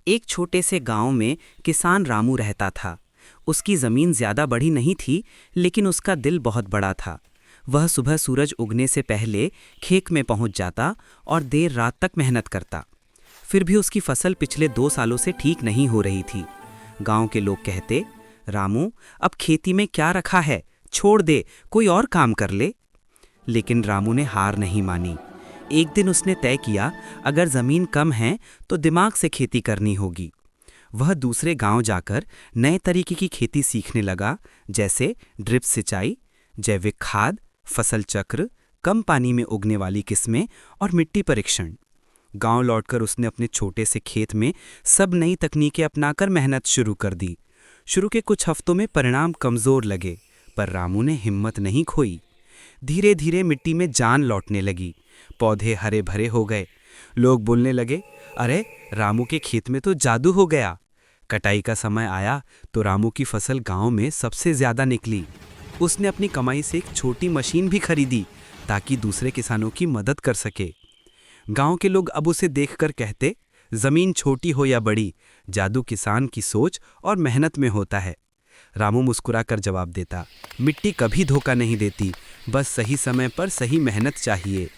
एक छोटे से गांव में किसान रामू रहता था। उसकी जमीन ज्यादा बड़ी नहीं थी, लेकिन उसका दिल बहुत बड़ा था। वह सुबह सूरज उगने से पहले खेत में पहुंच जाता और देर रात तक मेहनत करता। फिर भी उसकी फसल पिछले 2 सालों से ठीक नहीं हो रही थी। गांव के लोग कहते, रामू, अब खेती में क्या रखा है, छोड़ दे, कोई और काम कर ले। लेकिन रामू ने हार नहीं मानी। एक दिन उसने तय किया, अगर जमीन कम है तो दिमाग से खेती करनी होगी। वह दूसरे गांव जाकर नए तरीके की खेती सीखने लगा, जैसे ड्रिप सिंचाई, जैविक खाद, फसल चक्र, कम पानी में उगने वाली किस्में और मिट्टी परीक्षण। गांव लौटकर उसने अपने छोटे से खेत में सब नई तकनीकें अपनाकर मेहनत शुरू कर दी। शुरू के कुछ हफ्तों में परिणाम कमजोर लगे, पर रामू ने हिम्मत नहीं खोई। धीरे धीरे मिट्टी में जान लौटने लगी, पौधे हरे भरे हो गए। लोग बोलने लगे, अरे, रामू के खेत में तो जादू हो गया। कटाई का समय आया तो रामू की फसल गांव में सबसे ज्यादा निकली। उसने अपनी कमाई से एक छोटी मशीन भी खरीदी ताकि दूसरे किसानों की मदद कर सके। गांव के लोग अब उसे देखकर कहते, जमीन छोटी हो या बड़ी, जादू किसान की सोच और मेहनत में होता है। रामू मुस्कुराकर जवाब देता, मिट्टी कभी धोखा नहीं देती, बस सही समय पर सही मेहनत चाहिए।